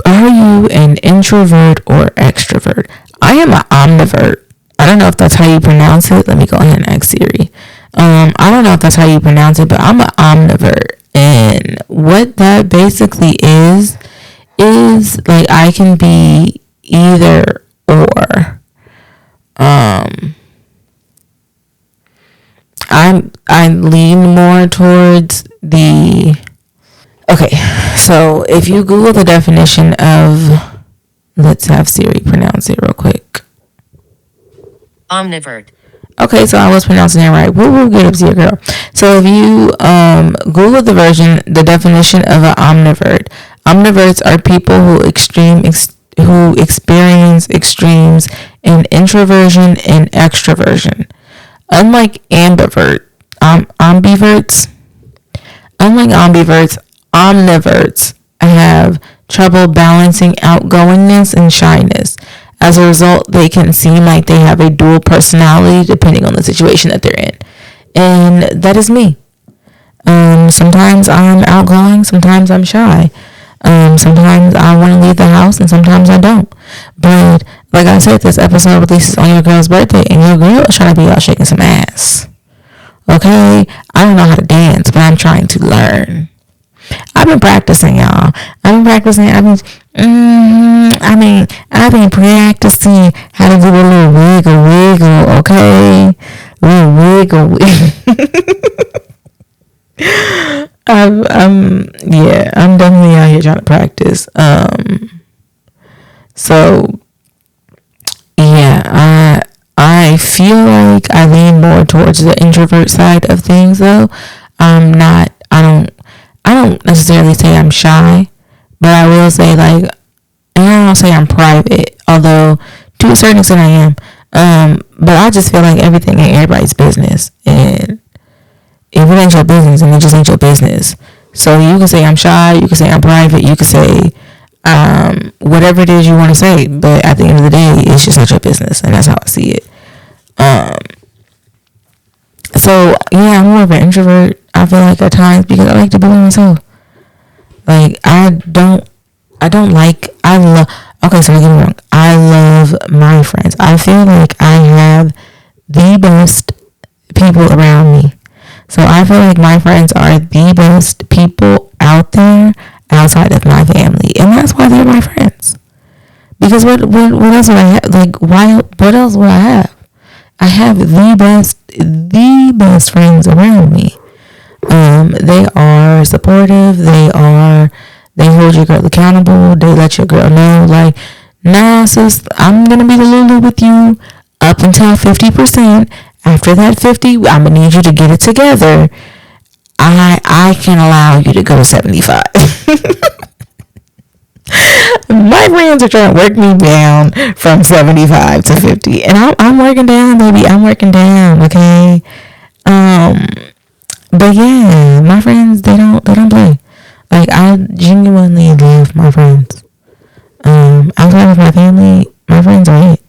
Are you an introvert or extrovert? I am an omnivert. I don't know if that's how you pronounce it. Let me go ahead and ask Siri. I don't know if that's how you pronounce it, but I'm an omnivert. And what that basically is like I can be either or. I lean more towards the... Okay, so if you Google the definition of... Let's have Siri pronounce it real quick.
Omnivert.
Okay, so I was pronouncing it right. We'll get up to your girl. So if you Google the definition of an omnivert, omniverts are people who experience extremes in introversion and extroversion. Unlike ambiverts, omniverts have trouble balancing outgoingness and shyness. As a result, they can seem like they have a dual personality depending on the situation that they're in. And that is me. Sometimes I'm outgoing, sometimes I'm shy. Sometimes I want to leave the house and sometimes I don't. But like I said, this episode releases on your girl's birthday and your girl is trying to be out shaking some ass. Okay? I don't know how to dance, but I'm trying to learn. I've been practicing, y'all. I've been practicing how to do a little wiggle, okay? Little wiggle. I'm definitely out here trying to practice. So yeah, I feel like I lean more towards the introvert side of things, though. I don't necessarily say I'm shy, but I will say, like, and I don't say I'm private, although to a certain extent I am. But I just feel like everything ain't everybody's business, and if it ain't your business, then it just ain't your business. So you can say I'm shy, you can say I'm private, you can say whatever it is you want to say, but at the end of the day, it's just not your business, and that's how I see it. So yeah, I'm more of an introvert, I feel like, at times, because I like to be by myself. Like, okay, so don't get me wrong, I love my friends. I feel like I have the best people around me. So I feel like my friends are the best people out there outside of my family, and that's why they're my friends. Because what else would I have? Like, what else would I have? I have the best friends around me. They are supportive. They hold your girl accountable. They let your girl know, like, nah, sis, I'm gonna be the Lulu with you up until 50%. After that 50, I'm gonna need you to get it together. I can allow you to go to 75. My friends are trying to work me down from 75 to 50, and I'm working down, baby. I'm working down, okay. But yeah, my friends, they don't play. Like, I genuinely love my friends. Outside of my family, my friends are it.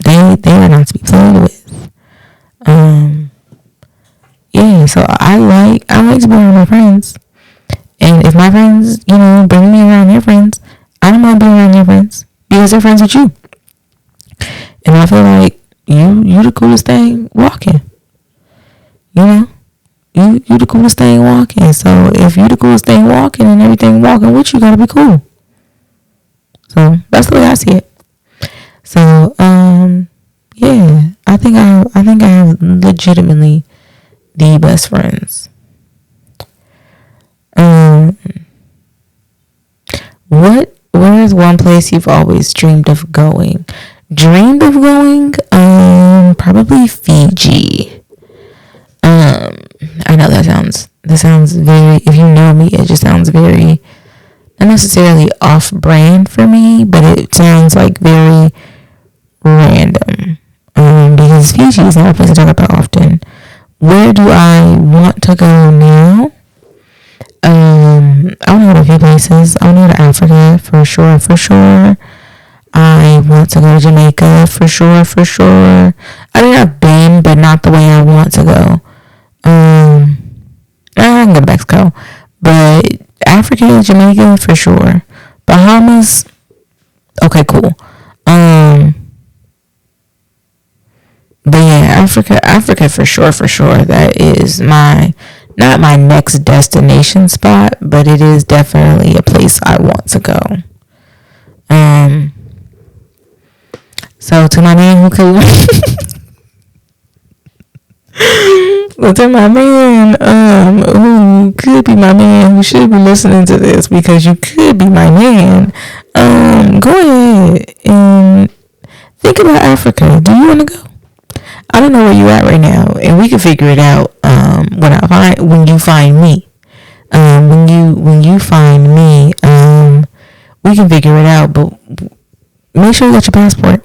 They are not to be played with. Yeah, so I like to be around my friends. And if my friends, bring me around their friends, I don't mind being around their friends because they're friends with you. And I feel like you the coolest thing walking. You the coolest thing walking. So if you the coolest thing walking and everything walking with you, gotta be cool. So that's the way I see it. So yeah, I think I have legitimately the best friends. Where is one place you've always dreamed of going? Probably Fiji. I know that sounds very, if you know me, it just sounds very, not necessarily off-brand for me, but it sounds like very random. Because Fiji is not a place I talk about often. Where do I want to go now? I want to go to a few places. I want to go to Africa for sure. I want to go to Jamaica for sure. I mean, I've been, but not the way I want to go. I can go to Mexico, but Africa, Jamaica for sure. Bahamas, okay, cool. But yeah, Africa for sure. That is not my next destination spot, but it is definitely a place I want to go. So to my man who could, to my man who could be my man, who should be listening to this because you could be my man. Go ahead and think about Africa. Do you want to go? I don't know where you at right now, and we can figure it out when you find me. When you find me, we can figure it out. But make sure you got your passport.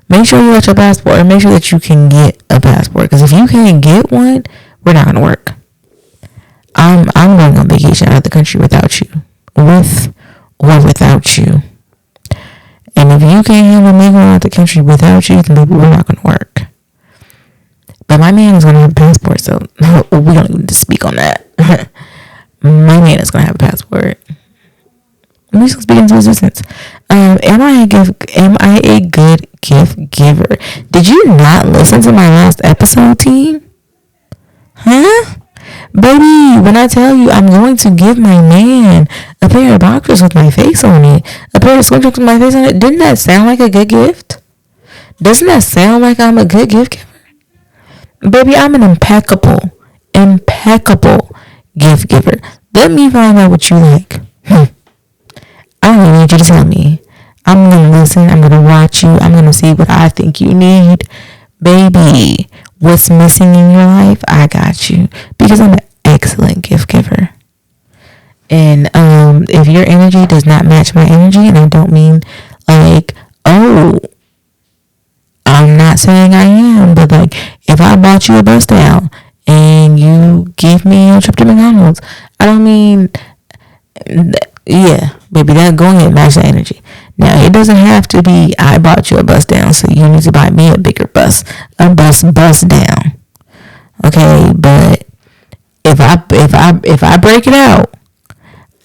Make sure you got your passport, and make sure that you can get a passport. Because if you can't get one, we're not gonna work. I'm going on vacation out of the country without you, with or without you. And if you can't handle me going out of the country without you, then maybe we're not gonna work. But my man is gonna have a passport, so we don't need to speak on that. My man is gonna have a passport. I'm just speaking to existence. Am I a good gift giver? Did you not listen to my last episode, team? Huh? Baby, when I tell you I'm going to give my man a pair of boxers with my face on it, a pair of swim trunks with my face on it, didn't that sound like a good gift? Doesn't that sound like I'm a good gift giver? Baby, I'm an impeccable gift giver. Let me find out what you like. I don't need you to tell me. I'm going to listen. I'm going to watch you. I'm going to see what I think you need. Baby, what's missing in your life? I got you. Because I'm an excellent gift giver. And if your energy does not match my energy, and I don't mean like, oh, I'm not saying I am, but like, if I bought you a bus down and you give me a trip to McDonald's, I don't mean, yeah, baby, that go ahead, match the energy. Now, it doesn't have to be, I bought you a bus down, so you need to buy me a bigger bus down. Okay, but if I break it out,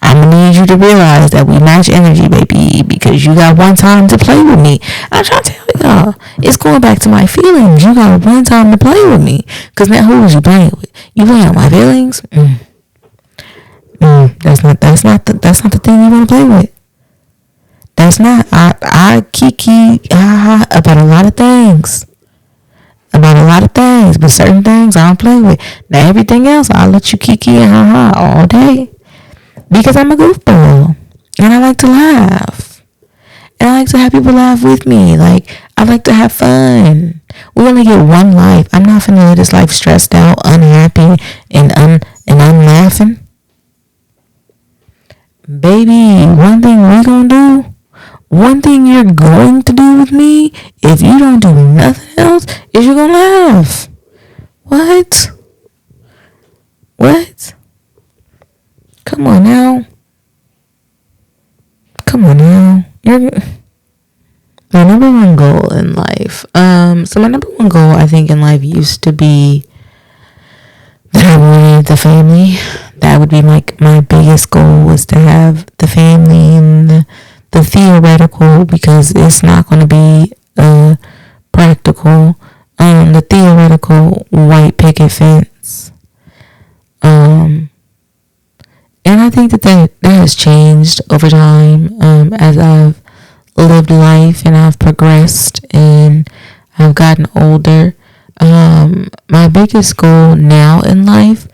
I'm gonna need you to realize that we match energy, baby, because you got one time to play with me. I'm trying to tell y'all, it's going back to my feelings. You got one time to play with me, cause now who was you playing with? You playing with my feelings? That's not the thing you want to play with. That's not. I kiki about a lot of things. But certain things I don't play with. Now everything else I'll let you kiki and all day. Because I'm a goofball. And I like to laugh. And I like to have people laugh with me. Like, I like to have fun. We only get one life. I'm not finna live this life stressed out, unhappy, and I'm laughing. Baby, one thing you're going to do with me, if you don't do nothing else, is you're gonna laugh. What? Come on now. My number one goal in life. So my number one goal, I think, in life used to be that I wanted the family. That would be like my biggest goal, was to have the family, and the theoretical, because it's not going to be practical. The theoretical white picket fence. And I think that has changed over time, as I've lived life and I've progressed and I've gotten older. My biggest goal now in life,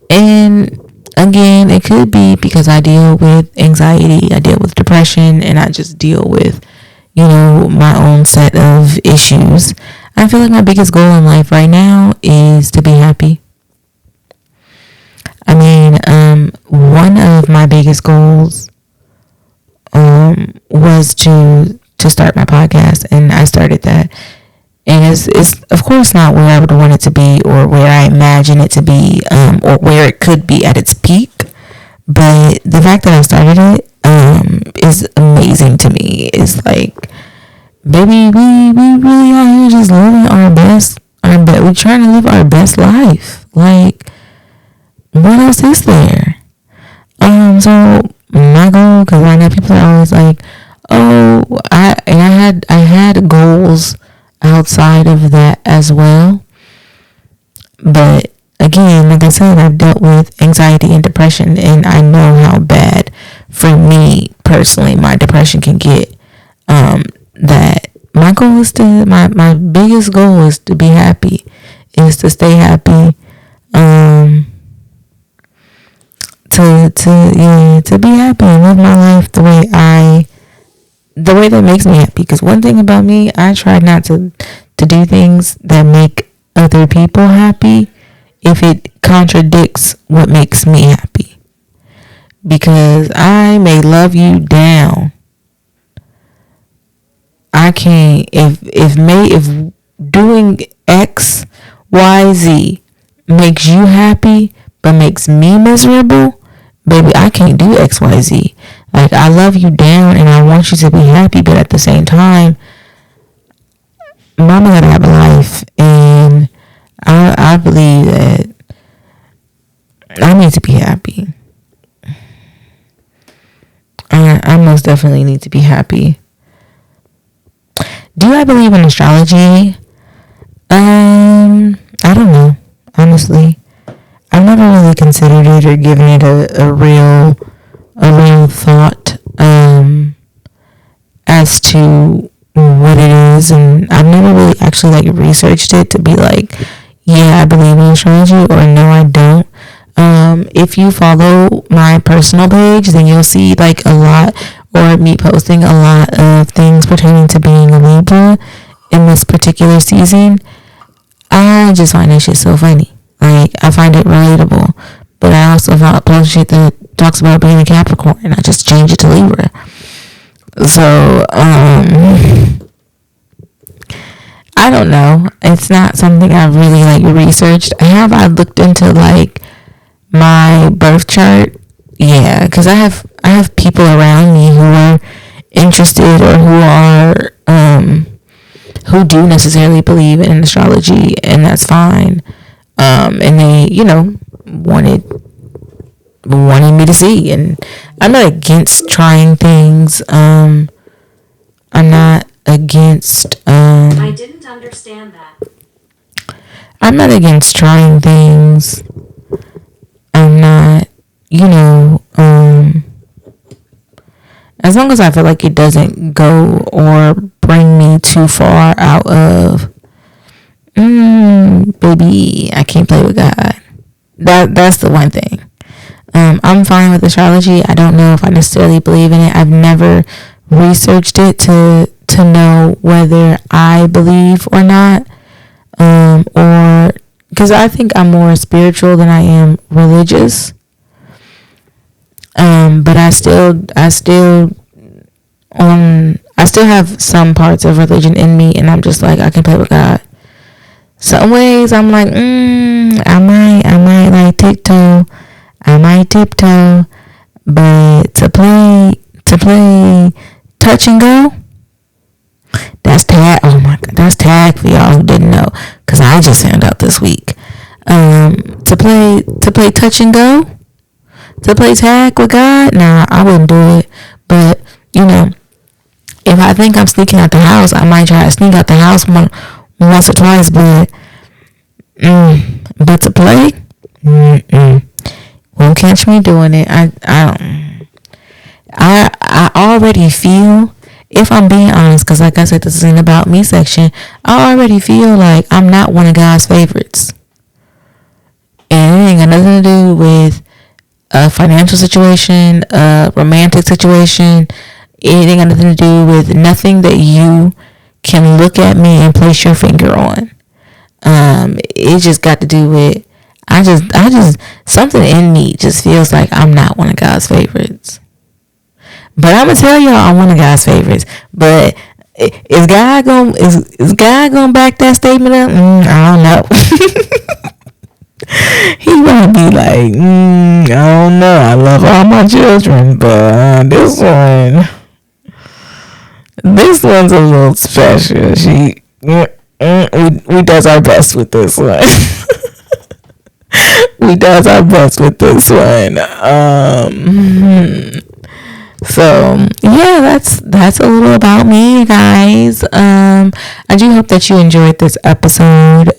and again, it could be because I deal with anxiety, I deal with depression, and I just deal with, my own set of issues. I feel like my biggest goal in life right now is to be happy. I mean, one of my biggest goals was to start my podcast, and I started that. And it's of course not where I would want it to be, or where I imagine it to be, or where it could be at its peak. But the fact that I started it is amazing to me. It's like, baby, we really out here just living we're trying to live our best life. Like, what else is there? So my goal, because I know people are always like, oh, I had goals outside of that as well. But again, like I said, I've dealt with anxiety and depression, and I know how bad, for me personally, my depression can get. That my goal is my biggest goal is to be happy, is to stay happy, to be happy and live my life the way that makes me happy. Because one thing about me, I try not to do things that make other people happy if it contradicts what makes me happy. Because I may love you down, I can't, if doing X, Y, Z makes you happy but makes me miserable, baby, I can't do X, Y, Z. Like, I love you down and I want you to be happy, but at the same time, mama gotta have a life, and I believe that I need to be happy. most definitely need to be happy. Do I believe in astrology? I don't know, honestly. I've never really considered it or given it a real thought as to what it is, and I've never really actually like researched it to be like, yeah, I believe in astrology, or no, I don't. If you follow my personal page, then you'll see like a lot, or me posting a lot of things pertaining to being a Libra in this particular season. I just find that shit so funny. Like, I find it relatable. But I also post shit that talks about being a Capricorn, and I just change it to Libra. So, I don't know. It's not something I've really, like, researched. I looked into, like, my birth chart? Yeah, because I have people around me who are interested, or who do necessarily believe in astrology, and that's fine. And they, wanted me to see, and I'm not against trying things. I'm not against,
I didn't understand that.
I'm not against trying things. I'm not, as long as I feel like it doesn't go or bring me too far out of, baby, I can't play with God. That's the one thing. I'm fine with astrology. I don't know if I necessarily believe in it. I've never researched it to know whether I believe or not. Or because I think I'm more spiritual than I am religious. But I still have some parts of religion in me, and I'm just like, I can play with God. Some ways I'm like, I might like tiptoe. I might tiptoe, but to play touch and go, that's tag. Oh my God, that's tag for y'all who didn't know, cause I just found out this week. To play touch and go, to play tag with God, nah, I wouldn't do it. But if I think I'm sneaking out the house, I might try to sneak out the house once or twice. But to play, won't catch me doing it. I already feel, if I'm being honest, because like I said, this is an about me section, I already feel like I'm not one of God's favorites. And it ain't got nothing to do with a financial situation, a romantic situation. It ain't got nothing to do with nothing that you can look at me and place your finger on. It just got to do with, I just, something in me just feels like I'm not one of God's favorites. But I'm gonna tell y'all I'm one of God's favorites. But is God gonna back that statement up? I don't know. He might be like, I don't know. I love all my children, but this one's a little special. We does our best with this one. We does our best with this one. So yeah, that's a little about me, guys. I do hope that you enjoyed this episode.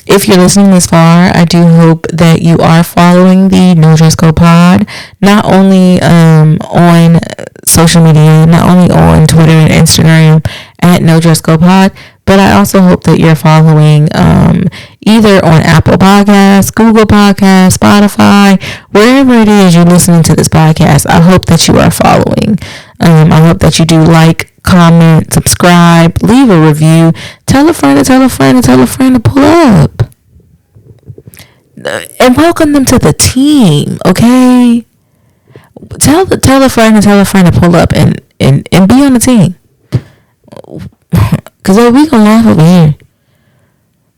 If you're listening this far, I do hope that you are following the No Dress Code Pod, not only on social media, not only on Twitter and Instagram at No Dress Code Pod, but I also hope that you're following either on Apple Podcasts, Google Podcasts, Spotify, wherever it is you're listening to this podcast. I hope that you are following. I hope that you do like, comment, subscribe, leave a review, tell a friend to tell a friend to tell a friend to pull up, and welcome them to the team. Okay, tell a friend to tell a friend to pull up and be on the team. Cause we gonna laugh over here.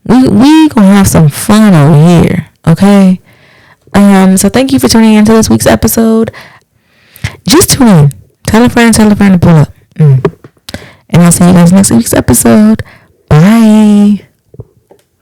We gonna have some fun over here. Okay. So thank you for tuning into this week's episode. Just tune in. Tell a friend to pull up. And I'll see you guys next week's episode. Bye.